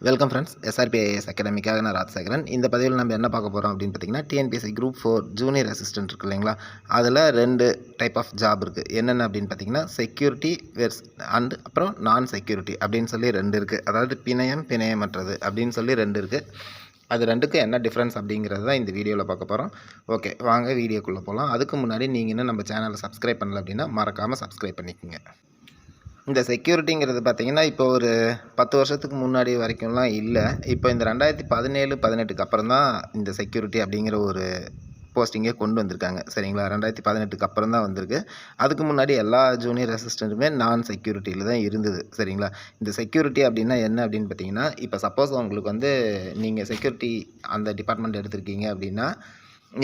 Welcome friends. SRPIS அகாடமிக்காக நான் ராஜசேகரன். இந்த பதிவில் நம்ம என்ன பார்க்க போகிறோம் அப்படின்னு பார்த்தீங்கன்னா, டிஎன்பிஎஸ்சி குரூப் 4 ஜூனியர் அசிஸ்டன்ட் இருக்குது இல்லைங்களா, அதில் 2 டைப் ஆஃப் ஜாப் இருக்குது. என்னென்ன அப்படின்னு பார்த்தீங்கன்னா, செக்யூரிட்டி அண்ட் அப்புறம் நான் செக்யூரிட்டி அப்படின்னு சொல்லி 2 இருக்குது. அதாவது பிணையமற்றது அப்படின்னு சொல்லி 2 இருக்குது. அது 2க்கும் என்ன டிஃப்ரென்ஸ் அப்படிங்கிறது தான் இந்த வீடியோவில் பார்க்க போகிறோம். ஓகே, வாங்க வீடியோக்குள்ளே போகலாம். அதுக்கு முன்னாடி நீங்கள் இன்னும் நம்ம சேனலை சப்ஸ்கிரைப் பண்ணல அப்படின்னா மறக்காமல் சப்ஸ்கிரைப் பண்ணிக்கோங்க. இந்த செக்யூரிட்டிங்கிறது பார்த்திங்கன்னா, இப்போ ஒரு 10 வருஷத்துக்கு முன்னாடி வரைக்கும்லாம் இல்லை. இப்போ இந்த 2017, 18க்கு அப்புறம் தான் இந்த செக்யூரிட்டி அப்படிங்கிற ஒரு போஸ்டிங்கே கொண்டு வந்திருக்காங்க. சரிங்களா, 2018க்கு அப்புறம் தான் வந்திருக்கு. அதுக்கு முன்னாடி எல்லா ஜூனியர் அசிஸ்டண்ட்டுமே நான் செக்யூரிட்டியில் தான் இருந்தது. சரிங்களா, இந்த செக்யூரிட்டி அப்படின்னா என்ன அப்படின்னு பார்த்தீங்கன்னா, இப்போ சப்போஸ் உங்களுக்கு வந்து நீங்கள் செக்யூரிட்டி அந்த டிபார்ட்மெண்ட் எடுத்திருக்கீங்க அப்படின்னா,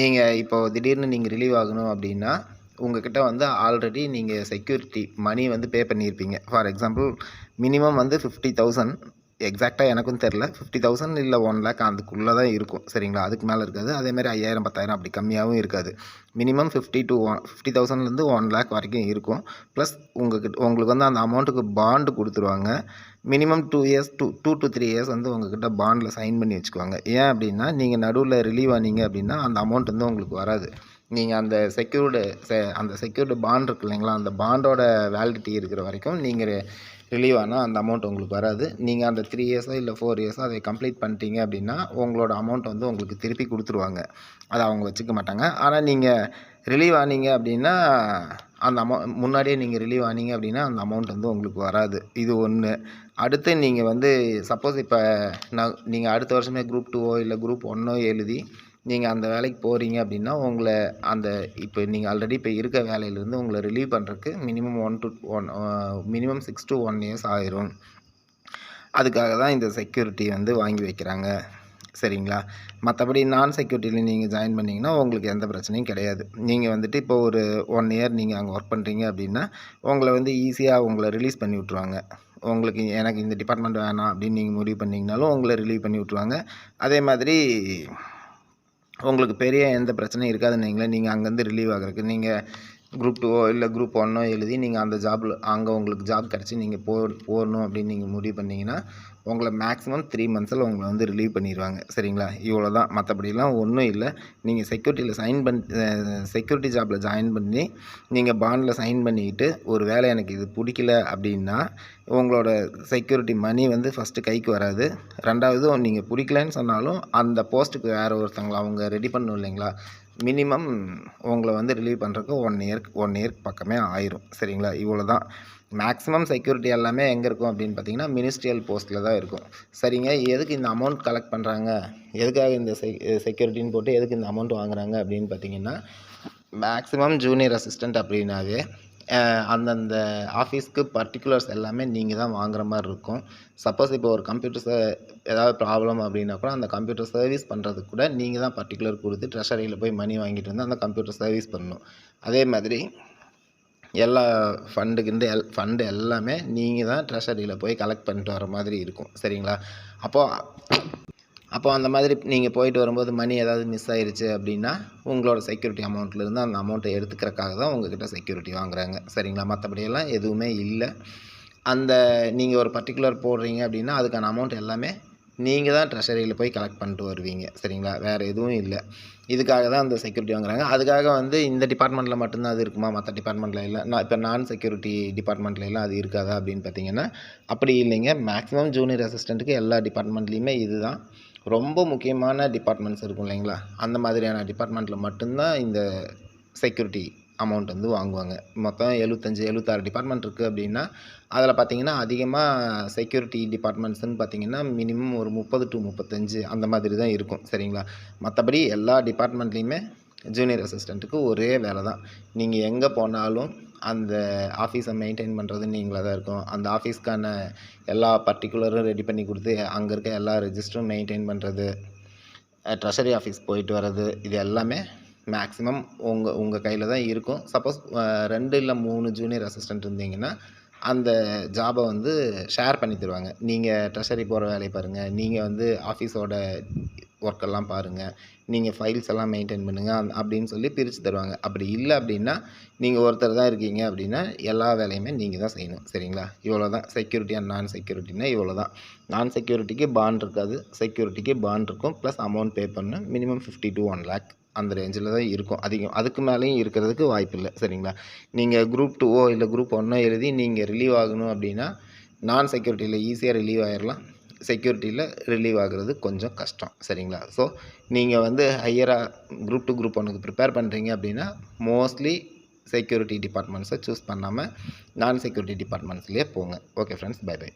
நீங்கள் இப்போது திடீர்னு நீங்கள் ரிலீவ் ஆகணும் அப்படின்னா, உங்கள்கிட்ட வந்து ஆல்ரெடி நீங்கள் செக்யூரிட்டி மணி வந்து பே பண்ணியிருப்பீங்க. ஃபார் எக்ஸாம்பிள் மினிமம் வந்து 50,000, எக்ஸாக்டாக எனக்கும் தெரில, 50,000 இல்லை 1,00,000 அதுக்குள்ளே தான் இருக்கும். சரிங்களா, அதுக்கு மேலே இருக்காது. அதேமாதிரி 5,000, 10,000 அப்படி கம்மியாகவும் இருக்காது. மினிமம் 50,000லேருந்து 1,00,000 வரைக்கும் இருக்கும். ப்ளஸ் உங்களுக்கு வந்து அந்த அமௌண்ட்டுக்கு பாண்டு கொடுத்துருவாங்க. மினிமம் 2 இயர்ஸ் 2 to 3 இயர்ஸ் வந்து உங்கள்கிட்ட பாண்டில் சைன் பண்ணி வச்சுக்குவாங்க. ஏன் அப்படின்னா, நீங்கள் நடுவில் ரிலீவ் ஆனீங்க அப்படின்னா அந்த அமௌண்ட் வந்து உங்களுக்கு வராது. நீங்கள் அந்த செக்யூர்டு பாண்ட் இருக்குது இல்லைங்களா, அந்த பாண்டோட வேலிடிட்டி இருக்கிற வரைக்கும் நீங்கள் ரிலீவ் ஆனால் அந்த அமௌண்ட் உங்களுக்கு வராது. நீங்கள் அந்த 3 இயர்ஸோ இல்லை 4 இயர்ஸோ அதை கம்ப்ளீட் பண்ணிட்டீங்க அப்படின்னா உங்களோட அமௌண்ட் வந்து உங்களுக்கு திருப்பி கொடுத்துருவாங்க. அதை அவங்க வச்சுக்க மாட்டாங்க. ஆனால் நீங்கள் ரிலீவ் ஆனீங்க அப்படின்னா அந்த முன்னாடியே நீங்கள் ரிலீவ் ஆனீங்க அப்படின்னா அந்த அமௌண்ட் வந்து உங்களுக்கு வராது. இது ஒன்று. அடுத்து நீங்கள் வந்து சப்போஸ் இப்போ நீங்கள் அடுத்த வருஷமே குரூப் 2ஓ இல்லை குரூப் 1ஓ எழுதி நீங்கள் அந்த வேலைக்கு போகிறீங்க அப்படின்னா உங்களை இப்போ நீங்கள் ஆல்ரெடி இப்போ இருக்க வேலையிலேருந்து உங்களை ரிலீவ் பண்ணுறதுக்கு மினிமம் 6 to 1 இயர்ஸ் ஆயிரும். அதுக்காக தான் இந்த செக்யூரிட்டி வந்து வாங்கி வைக்கிறாங்க. சரிங்களா, மற்றபடி நான் செக்யூரிட்டியில் நீங்கள் ஜாயின் பண்ணிங்கன்னா உங்களுக்கு எந்த பிரச்சனையும் கிடையாது. நீங்கள் வந்துட்டு இப்போ ஒரு 1 இயர் நீங்கள் அங்கே ஒர்க் பண்ணுறீங்க அப்படின்னா உங்களை வந்து ஈஸியாக உங்களை ரிலீஸ் பண்ணி விட்ருவாங்க. உங்களுக்கு எனக்கு இந்த டிபார்ட்மெண்ட் வேணாம் அப்படின்னு நீங்கள் முடிவு பண்ணிங்கனாலும் உங்களை ரிலீவ் பண்ணி விட்ருவாங்க. அதே மாதிரி உங்களுக்கு பெரிய எந்த பிரச்சனையும் இருக்காதுன்னு வைங்களேன். நீங்கள் அங்கேருந்து ரிலீவ் ஆகிறதுக்கு நீங்கள் குரூப் 2ஓ இல்லை குரூப் 1ஓ எழுதி நீங்கள் அந்த ஜாபில் அங்கே உங்களுக்கு ஜாப் கிடச்சி நீங்கள் போடணும் அப்படின்னு நீங்கள் முடிவு பண்ணிங்கன்னா உங்களை மேக்ஸிமம் 3 மந்த்ஸில் உங்களை வந்து ரிலீவ் பண்ணிடுவாங்க. சரிங்களா, இவ்வளோ தான். மற்றபடிலாம் ஒன்றும் இல்லை. நீங்கள் செக்யூரிட்டி ஜாபில் ஜாயின் பண்ணி நீங்கள் பாண்டில் சைன் பண்ணிக்கிட்டு ஒரு வேலை எனக்கு இது பிடிக்கல அப்படின்னா உங்களோட செக்யூரிட்டி மணி வந்து ஃபஸ்ட்டு கைக்கு வராது. ரெண்டாவது நீங்கள் பிடிக்கலன்னு சொன்னாலும் அந்த போஸ்ட்டுக்கு வேறு ஒருத்தவங்களை அவங்க ரெடி பண்ணணும் இல்லைங்களா, மினிமம் உங்களை வந்து ரிலீவ் பண்ணுறதுக்கு 1 இயர்க்கு பக்கமே ஆயிரும். சரிங்களா, இவ்வளோ தான். மேக்ஸிமம் செக்யூரிட்டி எல்லாமே எங்கே இருக்கும் அப்படின்னு பார்த்தீங்கன்னா மினிஸ்ட்ரியல் போஸ்ட்டில் தான் இருக்கும். சரிங்க, எதுக்கு இந்த அமௌண்ட் கலெக்ட் பண்ணுறாங்க, எதுக்காக இந்த செக்யூரிட்டின்னு போட்டு எதுக்கு இந்த அமௌண்ட் வாங்குறாங்க அப்படின்னு பார்த்தீங்கன்னா, மேக்ஸிமம் ஜூனியர் அசிஸ்டண்ட் அப்படின்னாவே அந்தந்த ஆஃபீஸ்க்கு பர்டிகுலர்ஸ் எல்லாமே நீங்கள் தான் வாங்குற மாதிரி இருக்கும். சப்போஸ் இப்போ ஒரு கம்ப்யூட்டர்ஸை ஏதாவது ப்ராப்ளம் அப்படின்னா கூட அந்த கம்ப்யூட்டர் சர்வீஸ் பண்ணுறதுக்கு கூட நீங்கள் தான் பர்டிகுலர் கொடுத்து ட்ரெஷரியில் போய் மணி வாங்கிட்டு வந்து அந்த கம்ப்யூட்டர் சர்வீஸ் பண்ணணும். அதே மாதிரி எல்லா ஃபண்டு எல்லாமே நீங்கள் தான் ட்ரெஷரியில் போய் கலெக்ட் பண்ணிட்டு வர மாதிரி இருக்கும். சரிங்களா, அப்போது அந்த மாதிரி நீங்கள் போயிட்டு வரும்போது மணி ஏதாவது மிஸ் ஆயிடுச்சு அப்படின்னா உங்களோட செக்யூரிட்டி அமௌண்ட்லேருந்து அந்த அமௌண்ட்டை எடுத்துக்கிறக்காக தான் உங்கள்கிட்ட செக்யூரிட்டி வாங்குறாங்க. சரிங்களா, மற்றபடியெல்லாம் எதுவுமே இல்லை. நீங்கள் ஒரு பர்டிகுலர் போடுறீங்க அப்படின்னா அதுக்கான அமௌண்ட் எல்லாமே நீங்கள் தான் ட்ரெஷரியில் போய் கலெக்ட் பண்ணிட்டு வருவீங்க. சரிங்களா, வேறு எதுவும் இல்லை. இதுக்காக தான் அந்த செக்யூரிட்டி வாங்குறாங்க. அதுக்காக வந்து இந்த டிபார்ட்மெண்ட்டில் மட்டும்தான் அது இருக்குமா, மற்ற டிபார்ட்மெண்ட்டில் இல்லை, இப்போ நான் செக்யூரிட்டி டிபார்ட்மெண்ட்லாம் அது இருக்காதா அப்படின்னு பார்த்தீங்கன்னா அப்படி இல்லைங்க. மேக்ஸிமம் ஜூனியர் அசிஸ்டண்ட்டுக்கு எல்லா டிபார்ட்மெண்ட்லேயுமே இதுதான். ரொம்ப முக்கியமான டிபார்ட்மெண்ட்ஸ் இருக்கும் இல்லைங்களா, அந்த மாதிரியான டிபார்ட்மெண்ட்டில் மட்டும்தான் இந்த செக்யூரிட்டி அமௌண்ட் வந்து வாங்குவாங்க. மொத்தம் 76 டிபார்ட்மெண்ட் இருக்குது அப்படின்னா அதில் பார்த்திங்கன்னா அதிகமாக செக்யூரிட்டி டிபார்ட்மெண்ட்ஸ்னு பார்த்திங்கன்னா மினிமம் ஒரு 30 to 35 அந்த மாதிரி தான் இருக்கும். சரிங்களா, மற்றபடி எல்லா டிபார்ட்மெண்ட்லேயுமே ஜூனியர் அசிஸ்டண்ட்டுக்கு ஒரே வேலை தான். நீங்கள் எங்கே போனாலும் அந்த ஆஃபீஸை மெயின்டைன் பண்ணுறது நீங்களாக தான் இருக்கும். அந்த ஆஃபீஸ்க்கான எல்லா பர்டிகுலரும் ரெடி பண்ணி கொடுத்து அங்கே இருக்க எல்லா ரெஜிஸ்டரும் மெயின்டைன் பண்ணுறது, ட்ரெஷரி ஆஃபீஸ் போயிட்டு வர்றது, இது எல்லாமே மேக்ஸிமம் உங்கள் கையில் தான் இருக்கும். சப்போஸ் 2 இல்லை 3 ஜூனியர் அசிஸ்டண்ட் இருந்தீங்கன்னா அந்த ஜாபை வந்து ஷேர் பண்ணி தருவாங்க. நீங்கள் ட்ரெஷரி போகிற வேலையை பாருங்கள், நீங்கள் வந்து ஆஃபீஸோட ஒர்க்கெல்லாம் பாருங்கள், நீங்கள் ஃபைல்ஸ் எல்லாம் மெயின்டைன் பண்ணுங்கள் அப்படின்னு சொல்லி பிரித்து தருவாங்க. அப்படி இல்லை அப்படின்னா நீங்கள் ஒருத்தர் தான் இருக்கீங்க அப்படின்னா எல்லா வேலையுமே நீங்கள் தான் செய்யணும். சரிங்களா? இவ்வளோ தான் செக்யூரிட்டி அண்ட் நான் செக்யூரிட்டினா இவ்வளோ தான். நான் செக்யூரிட்டிக்கு பாண்ட் இருக்காது, செக்யூரிட்டிக்கு பாண்ட் இருக்கும். ப்ளஸ் அமௌண்ட் பே பண்ணணும். மினிமம் 50 to 1 lakh அந்த ரேஞ்சில் தான் இருக்கும். அதிகம் அதுக்கு மேலேயும் இருக்கிறதுக்கு வாய்ப்பு இல்லை. சரிங்களா? நீங்கள் குரூப் 2ஓ இல்லை குரூப் 1ஓ எழுதி நீங்கள் ரிலீவ் ஆகணும் அப்படின்னா நான் செக்யூரிட்டியில் ஈஸியாக ரிலீவ் ஆயிடலாம். செக்யூரிட்டியில் ரிலீவ் ஆகுறது கொஞ்சம் கஷ்டம். சரிங்களா? ஸோ நீங்கள் வந்து ஹையராக குரூப் 2 குரூப் 1க்கு ப்ரிப்பேர் பண்ணுறீங்க அப்படின்னா மோஸ்ட்லி செக்யூரிட்டி டிபார்ட்மெண்ட்ஸை சூஸ் பண்ணாமல் நான் செக்யூரிட்டி டிபார்ட்மெண்ட்ஸ்லேயே போங்க. Okay friends, bye by.